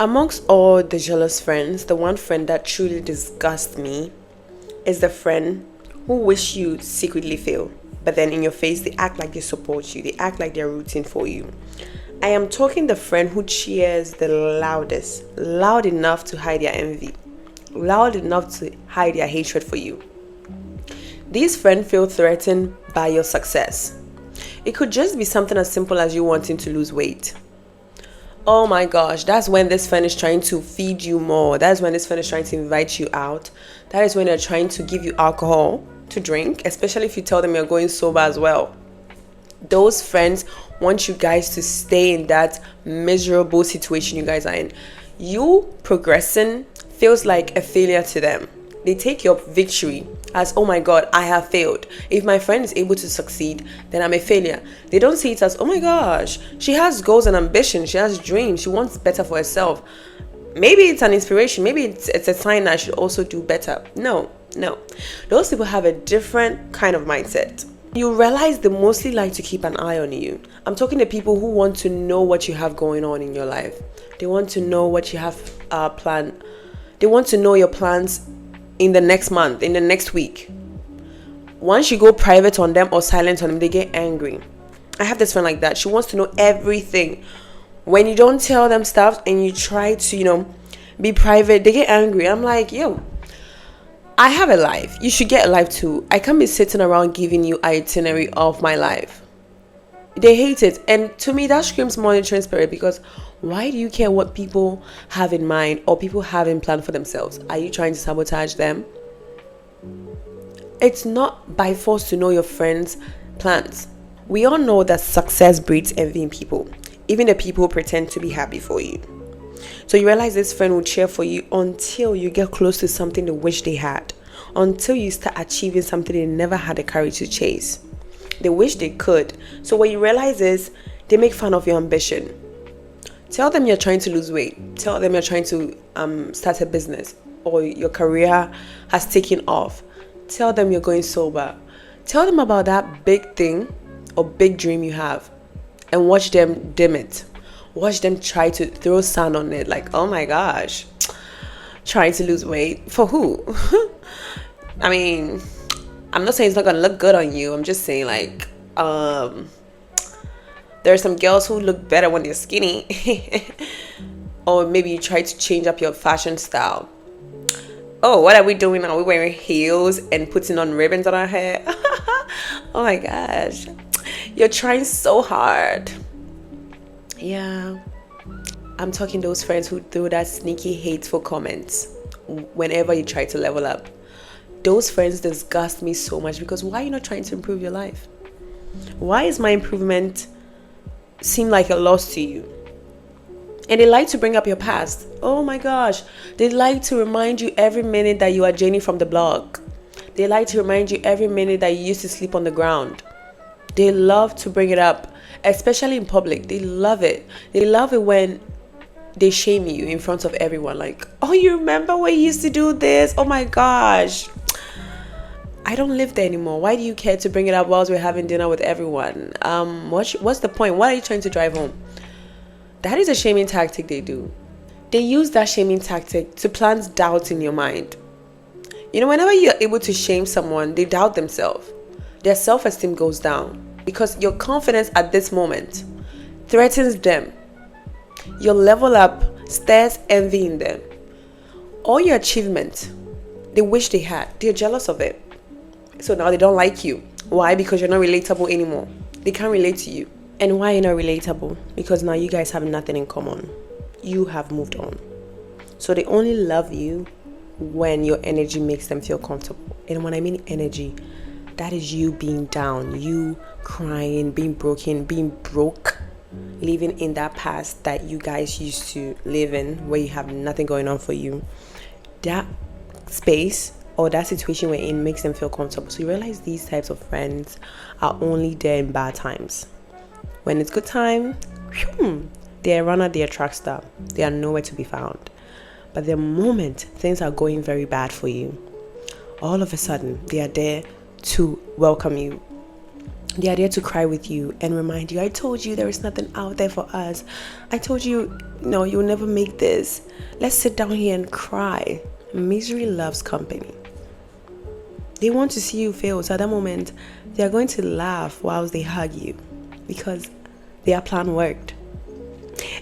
Amongst all the jealous friends, the one friend that truly disgusts me is the friend who wish you secretly fail, but then in your face they act like they support you, they act like they're rooting for you. I am talking the friend who cheers the loudest, loud enough to hide their envy, loud enough to hide their hatred for you. These friends feel threatened by your success. It could just be something as simple as you wanting to lose weight. Oh my gosh, that's when this friend is trying to feed you more. That's when this friend is trying to invite you out. That is when they're trying to give you alcohol to drink, especially if you tell them you're going sober as well. Those friends want you guys to stay in that miserable situation you guys are in. You progressing feels like a failure to them. They take your victory as, oh my God, I have failed. If my friend is able to succeed, then I'm a failure. They don't see it as, oh my gosh, she has goals and ambition. She has dreams. She wants better for herself. Maybe it's an inspiration. Maybe it's a sign that I should also do better. No. Those people have a different kind of mindset. You realize they mostly like to keep an eye on you. I'm talking to people who want to know what you have going on in your life. They want to know what you have planned. They want to know your plans in the next month, in the next week. Once you go private on them or silent on them, they get angry. I have this friend like that. She wants to know everything. When you don't tell them stuff and you try to, be private, they get angry. I'm like, yo, I have a life. You should get a life too. I can't be sitting around giving you itinerary of my life. They hate it. And to me, that screams monitoring spirit, because why do you care what people have in mind or people have in plan for themselves? Are you trying to sabotage them? It's not by force to know your friends' plans. We all know that success breeds envy in people, even the people who pretend to be happy for you. So you realize this friend will cheer for you until you get close to something they wish they had, until you start achieving something they never had the courage to chase. They wish they could. So what you realize is they make fun of your ambition. Tell them you're trying to lose weight. Tell them you're trying to start a business, or your career has taken off. Tell them you're going sober. Tell them about that big thing or big dream you have, and watch them dim it. Watch them try to throw sand on it, like, oh my gosh, trying to lose weight. For who? I mean, I'm not saying it's not going to look good on you. I'm just saying, like, there are some girls who look better when they're skinny. Or maybe you try to change up your fashion style. Oh, what are we doing now? We're wearing heels and putting on ribbons on our hair. Oh my gosh. You're trying so hard. Yeah. I'm talking those friends who throw that sneaky, hateful comments whenever you try to level up. Those friends disgust me so much, because why are you not trying to improve your life? Why is my improvement seem like a loss to you? And they like to bring up your past. Oh my gosh. They like to remind you every minute that you are Jenny from the blog. They like to remind you every minute that you used to sleep on the ground. They love to bring it up, especially in public. They love it. They love it when they shame you in front of everyone. Like, oh, you remember when you used to do this? Oh my gosh. I don't live there anymore. Why do you care to bring it up whilst we're having dinner with everyone? What's the point? What are you trying to drive home? That is a shaming tactic they do. They use that shaming tactic to plant doubt in your mind. Whenever you're able to shame someone, they doubt themselves. Their self-esteem goes down, because your confidence at this moment threatens them. Your level up stirs envy in them. All your achievements, they wish they had. They're jealous of it. So now they don't like you. Why? Because you're not relatable anymore. They can't relate to you. And why you're not relatable? Because now you guys have nothing in common. You have moved on. So they only love you when your energy makes them feel comfortable. And when I mean energy, that is you being down, you crying, being broken, being broke, living in that past that you guys used to live in, where you have nothing going on for you. That space or that situation we're in makes them feel comfortable. So you realize these types of friends are only there in bad times. When it's good time, they're a runner, they're a track star. They are nowhere to be found. But the moment things are going very bad for you, all of a sudden they are there to welcome you. They are there to cry with you and remind you, I told you there is nothing out there for us. I told you, no, you'll never make this. Let's sit down here and cry. Misery loves company. They want to see you fail. So at that moment, they are going to laugh whilst they hug you because their plan worked.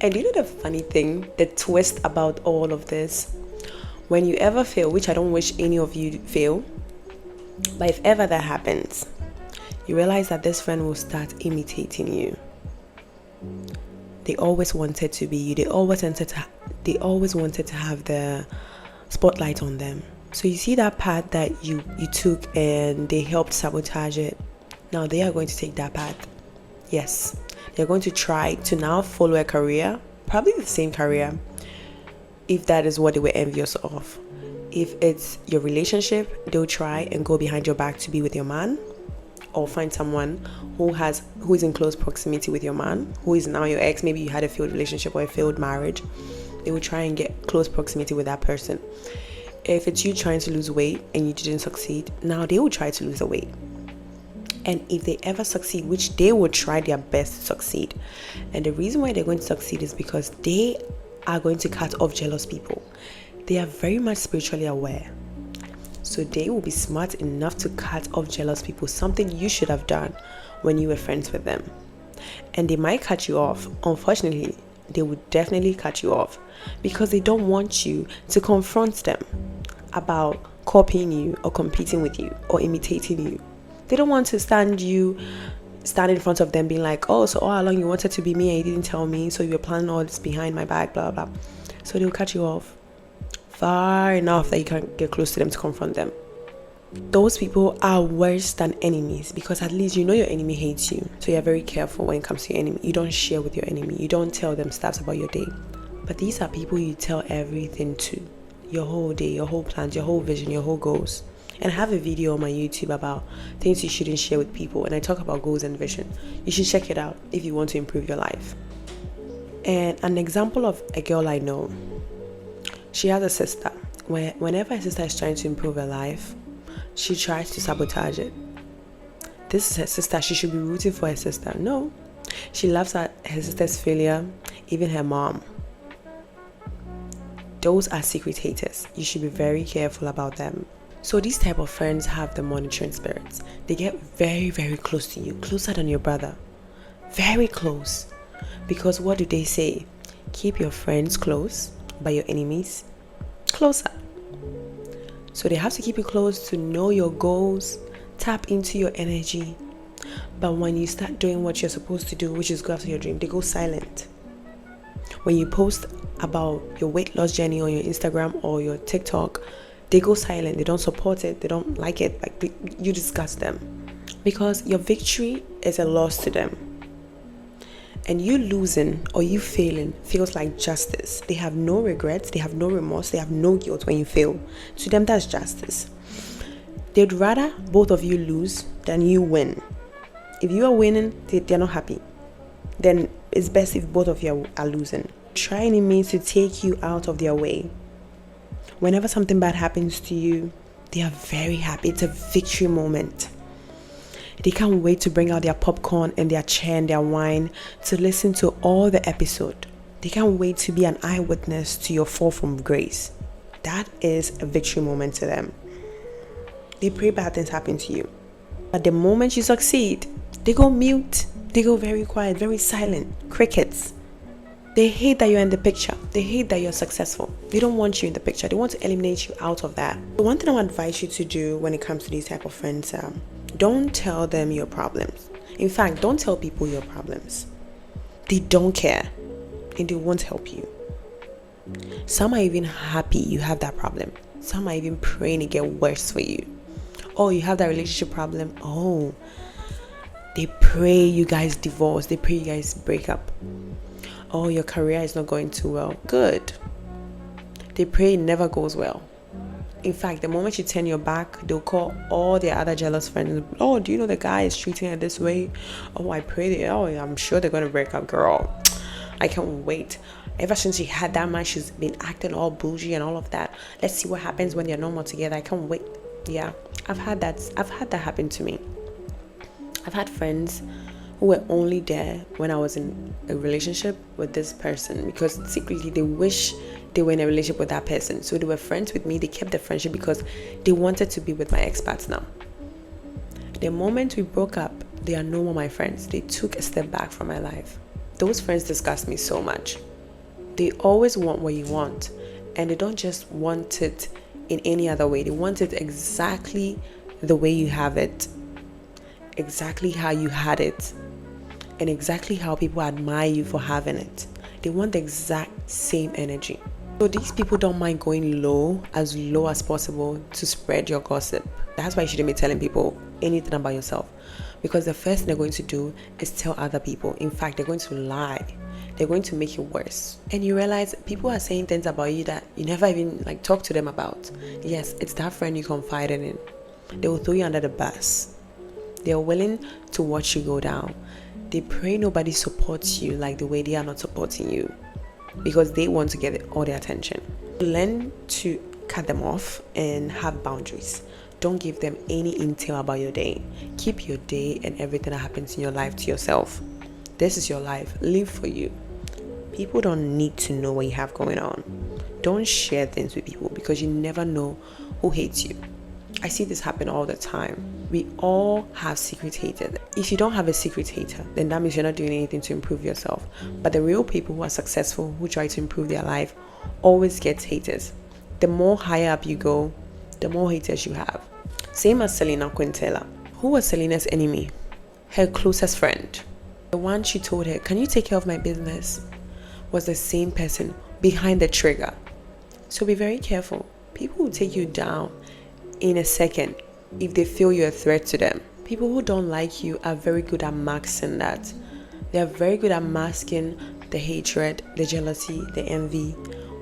And you know the funny thing, the twist about all of this? When you ever fail, which I don't wish any of you fail, but if ever that happens, you realize that this friend will start imitating you. They always wanted to be you. They always wanted to have the spotlight on them. So you see that path that you took and they helped sabotage it. Now they are going to take that path. Yes, they're going to try to now follow a career, probably the same career, if that is what they were envious of. If it's your relationship, they'll try and go behind your back to be with your man, or find someone who is in close proximity with your man, who is now your ex. Maybe you had a failed relationship or a failed marriage. They will try and get close proximity with that person. If it's you trying to lose weight and you didn't succeed, now they will try to lose the weight. And if they ever succeed, which they will try their best to succeed, and the reason why they're going to succeed is because they are going to cut off jealous people. They are very much spiritually aware. So they will be smart enough to cut off jealous people, something you should have done when you were friends with them. And they might cut you off. Unfortunately, they would definitely cut you off because they don't want you to confront them about copying you or competing with you or imitating you. They don't want to stand in front of them being like, oh, so all along you wanted to be me and you didn't tell me, so you were planning all this behind my back, blah, blah, blah. So they'll cut you off far enough that you can't get close to them to confront them. Those people are worse than enemies because at least you know your enemy hates you. So you're very careful when it comes to your enemy. You don't share with your enemy. You don't tell them stuff about your day. But these are people you tell everything to. Your whole day, your whole plans, your whole vision, your whole goals. And I have a video on my YouTube about things you shouldn't share with people. And I talk about goals and vision. You should check it out if you want to improve your life. And an example of a girl I know, she has a sister. Whenever her sister is trying to improve her life, she tries to sabotage it. This is her sister. She should be rooting for her sister. No. She loves her sister's failure, even her mom. Those are secret haters. You should be very careful about them. So these type of friends have the monitoring spirits. They get very, very close to you, closer than your brother. Very close. Because what do they say? Keep your friends close, but your enemies closer. So they have to keep you close to know your goals, tap into your energy. But when you start doing what you're supposed to do, which is go after your dream, they go silent. When you post about your weight loss journey on your Instagram or your TikTok, they go silent. They don't support it. They don't like it. Like you disgust them because your victory is a loss to them. And you losing or you failing feels like justice. They have no regrets. They have no remorse. They have no guilt when you fail. To them, that's justice. They'd rather both of you lose than you win. If you are winning, they're not happy. Then it's best if both of you are losing. Try any means to take you out of their way. Whenever something bad happens to you, they are very happy. It's a victory moment. They can't wait to bring out their popcorn and their chair and their wine to listen to all the episode. They can't wait to be an eyewitness to your fall from grace. That is a victory moment to them. They pray bad things happen to you. But the moment you succeed, they go mute. They go very quiet, very silent. Crickets. They hate that you're in the picture. They hate that you're successful. They don't want you in the picture. They want to eliminate you out of that. The one thing I would advise you to do when it comes to these type of friends, don't tell them your problems. In fact, don't tell people your problems. They don't care and they won't help you. Some are even happy you have that problem. Some are even praying it get worse for you. Oh, you have that relationship problem. Oh, they pray you guys divorce. They pray you guys break up. Oh, your career is not going too well. Good. They pray it never goes well. In fact, the moment you turn your back, they'll call all their other jealous friends. Oh, do you know the guy is treating her this way? Oh, I pray I'm sure they're going to break up, girl. I can't wait. Ever since she had that man, she's been acting all bougie and all of that. Let's see what happens when they're no more together. I can't wait. Yeah, I've had that happen to me. I've had friends who were only there when I was in a relationship with this person because secretly they wish they were in a relationship with that person. So they were friends with me. They kept the friendship because they wanted to be with my ex-partner. The moment we broke up, they are no more my friends. They took a step back from my life. Those friends disgust me so much. They always want what you want, and they don't just want it in any other way. They want it exactly the way you have it, exactly how you had it, and exactly how people admire you for having it. They want the exact same energy. So these people don't mind going low as possible to spread your gossip. That's why you shouldn't be telling people anything about yourself, because the first thing they're going to do is tell other people. In fact, they're going to lie. They're going to make it worse. And you realize people are saying things about you that you never even talk to them about. Yes, it's that friend you confided in. They will throw you under the bus. They're willing to watch you go down. They pray nobody supports you like the way they are not supporting you, because they want to get all their attention. Learn to cut them off and have boundaries. Don't give them any intel about your day. Keep your day and everything that happens in your life to yourself. This is your life. Live for you. People don't need to know what you have going on. Don't share things with people because you never know who hates you. I see this happen all the time. We all have secret haters. If you don't have a secret hater, then that means you're not doing anything to improve yourself. But the real people who are successful, who try to improve their life, always get haters. The more higher up you go, the more haters you have. Same as Selena Quintela. Who was Selena's enemy? Her closest friend. The one she told her, "Can you take care of my business?" was the same person behind the trigger. So be very careful. People will take you down in a second if they feel you're a threat to them. People who don't like you are very good at masking that. They are very good at masking the hatred, the jealousy, the envy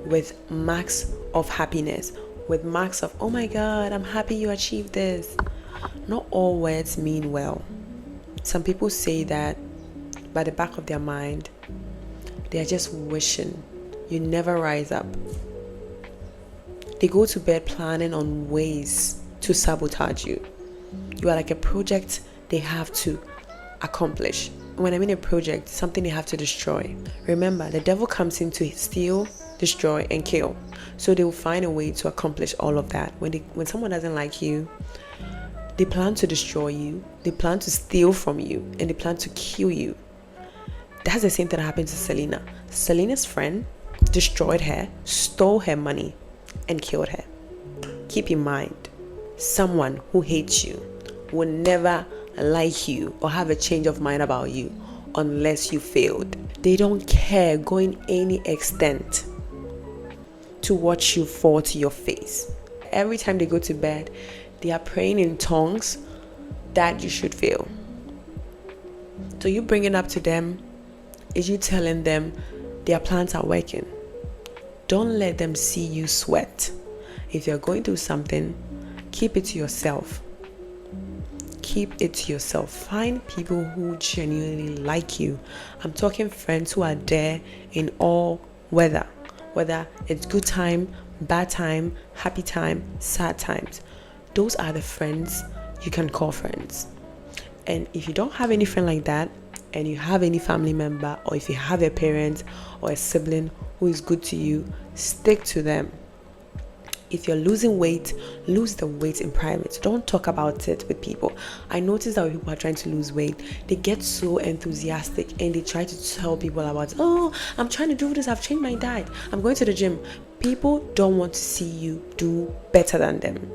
with marks of happiness, with marks of, "Oh my God, I'm happy you achieved this." Not all words mean well. Some people say that by the back of their mind, they are just wishing you never rise up. They go to bed planning on ways to sabotage you. You are like a project they have to accomplish. When I mean a project, something they have to destroy. Remember, the devil comes in to steal, destroy, and kill. So they will find a way to accomplish all of that. When someone doesn't like you, they plan to destroy you, they plan to steal from you, and they plan to kill you. That's the same thing that happened to Selena. Selena's friend destroyed her, stole her money, and killed her. Keep in mind, someone who hates you will never like you or have a change of mind about you unless you failed. They don't care going any extent to watch you fall to your face. Every time they go to bed, they are praying in tongues that you should fail. So you bring it up to them is you telling them their plans are working. Don't let them see you sweat. If you're going through something, keep it to yourself. Keep it to yourself. Find people who genuinely like you. I'm talking friends who are there in all weather. Whether it's good time, bad time, happy time, sad times. Those are the friends you can call friends. And if you don't have any friend like that, and you have any family member, or if you have a parent or a sibling who is good to you, stick to them. If you're losing weight, lose the weight in private. Don't talk about it with people. I notice that when people are trying to lose weight, they get so enthusiastic and they try to tell people about, "Oh, I'm trying to do this. I've changed my diet. I'm going to the gym." People don't want to see you do better than them.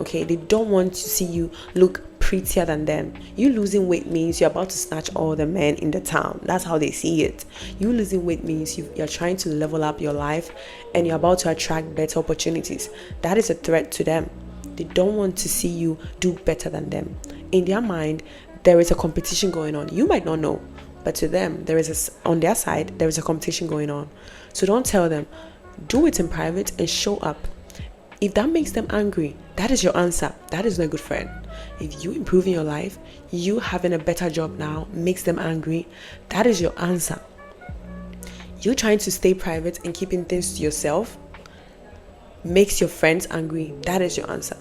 Okay? They don't want to see you look prettier than them. You losing weight means you're about to snatch all the men in the town. That's how they see it. You losing weight means you're trying to level up your life and you're about to attract better opportunities. That is a threat to them. They don't want to see you do better than them. In their mind, there is a competition going on. You might not know, but to them, on their side, there is a competition going on. So don't tell them. Do it in private and show up. If that makes them angry, that is your answer. That is not a good friend. If you improving your life, you having a better job now makes them angry, that is your answer. You trying to stay private and keeping things to yourself makes your friends angry, that is your answer.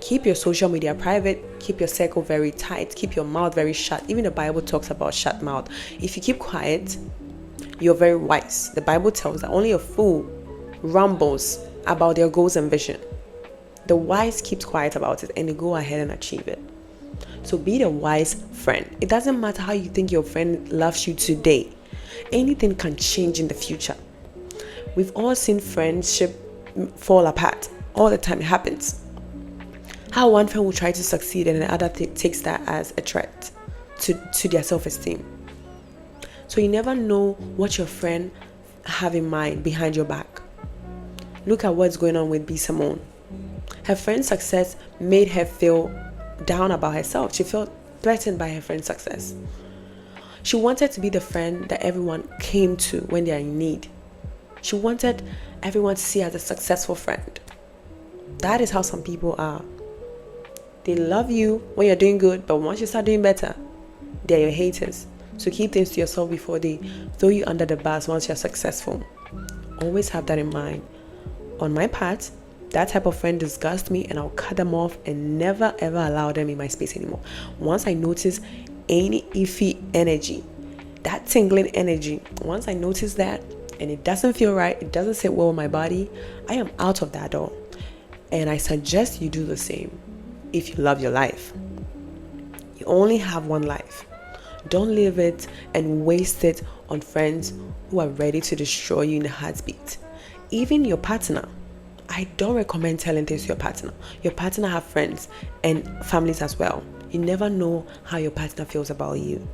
Keep your social media private, keep your circle very tight, keep your mouth very shut. Even the Bible talks about shut mouth. If you keep quiet, you're very wise. The Bible tells that only a fool rambles about their goals and vision. The wise keeps quiet about it and they go ahead and achieve it. So be the wise friend. It doesn't matter how you think your friend loves you today. Anything can change in the future. We've all seen friendship fall apart. All the time it happens. How one friend will try to succeed and the other takes that as a threat to their self-esteem. So you never know what your friend have in mind behind your back. Look at what's going on with B. Simone. Her friend's success made her feel down about herself. She felt threatened by her friend's success. She wanted to be the friend that everyone came to when they are in need. She wanted everyone to see her as a successful friend. That is how some people are. They love you when you're doing good, but once you start doing better, they're your haters. So keep things to yourself before they throw you under the bus once you're successful. Always have that in mind. On my part, that type of friend disgusts me and I'll cut them off and never ever allow them in my space anymore. Once I notice any iffy energy, that tingling energy, once I notice that and it doesn't feel right, it doesn't sit well with my body, I am out of that door. And I suggest you do the same if you love your life. You only have one life. Don't live it and waste it on friends who are ready to destroy you in a heartbeat. Even your partner. I don't recommend telling things to your partner. Your partner have friends and families as well. You never know how your partner feels about you.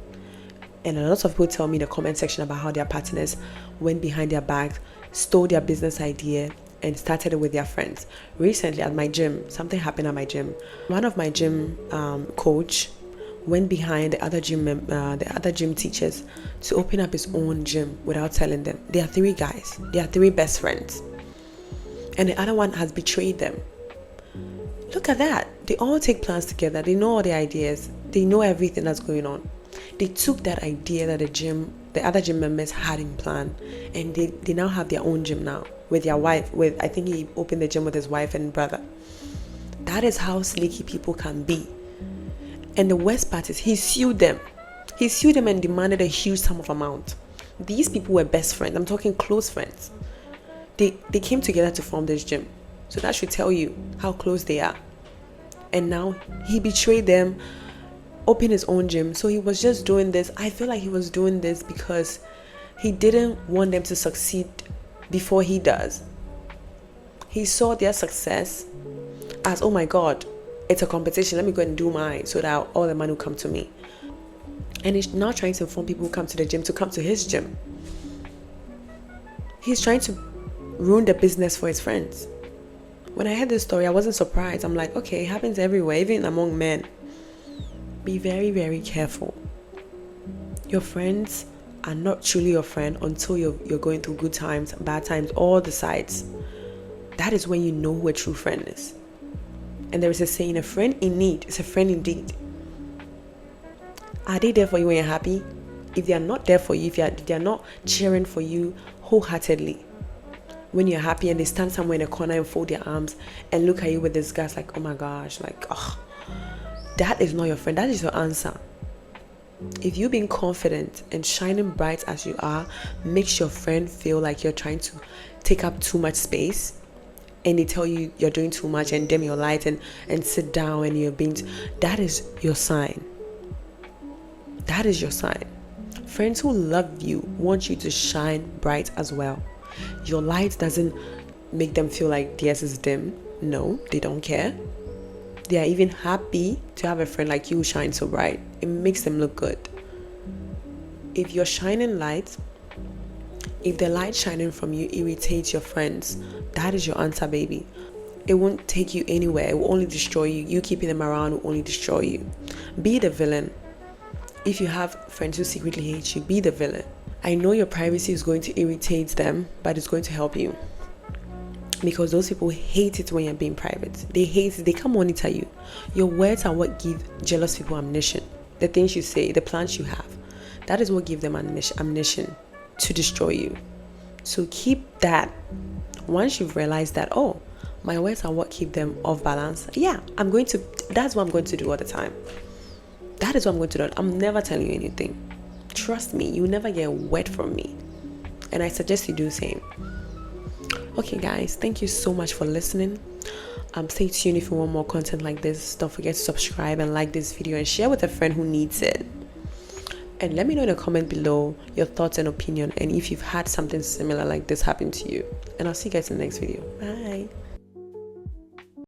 And a lot of people tell me in the comment section about how their partners went behind their back, stole their business idea, and started it with their friends. Recently at my gym, something happened at my gym. One of my gym coach went behind the other gym teachers to open up his own gym without telling them. They are 3 guys. They are 3 best friends. And the other one has betrayed them. Look at that. They all take plans together. They know all the ideas. They know everything that's going on. They took that idea that the other gym members had in plan, and they now have their own gym now with their wife. I think he opened the gym with his wife and brother. That is how sneaky people can be. And the worst part is he sued them. He sued them and demanded a huge sum of amount. These people were best friends. I'm talking close friends. They came together to form this gym. So that should tell you how close they are. And now he betrayed them, opened his own gym. So he was just doing this. I feel like he was doing this because he didn't want them to succeed before he does. He saw their success as, oh my God, it's a competition. Let me go and do mine so that all the money will come to me. And he's now trying to inform people who come to the gym to come to his gym. He's trying to ruin the business for his friends. When I heard this story, I wasn't surprised. I'm like, okay, it happens everywhere, even among men. Be very, very careful. Your friends are not truly your friend until you're going through good times, bad times, all the sides. That is when you know who a true friend is. And there is a saying, a friend in need is a friend indeed. Are they there for you when you're happy? If they are not there for you, if they are not cheering for you wholeheartedly, when you're happy and they stand somewhere in a corner and fold their arms and look at you with this gas like, oh my gosh, like, oh, that is not your friend. That is your answer. If you being confident and shining bright as you are makes your friend feel like you're trying to take up too much space, and they tell you you're doing too much and dim your light and sit down and you're being, that is your sign. That is your sign. Friends who love you want you to shine bright as well. Your light doesn't make them feel like theirs is dim. No, they don't care. They are even happy to have a friend like you shine so bright. It makes them look good. If you're shining light, if the light shining from you irritates your friends, that is your answer, baby. It won't take you anywhere. It will only destroy you. You keeping them around will only destroy you. Be the villain. If you have friends who secretly hate you, be the villain. I know your privacy is going to irritate them, but it's going to help you. Because those people hate it when you're being private. They hate it. They can't monitor you. Your words are what give jealous people ammunition. The things you say, the plans you have, that is what gives them ammunition to destroy you. So keep that. Once you've realized that, oh, My words are what keep them off balance. Yeah, that's what I'm going to do all the time. That is what I'm going to do. I'm never telling you anything. Trust me, you never get a word from me. And I suggest you do the same. Okay, guys, thank you so much for listening. Stay tuned if you want more content like this. Don't forget to subscribe and like this video and share with a friend who needs it. And let me know in the comment below your thoughts and opinion, and if you've had something similar like this happen to you. And I'll see you guys in the next video. Bye.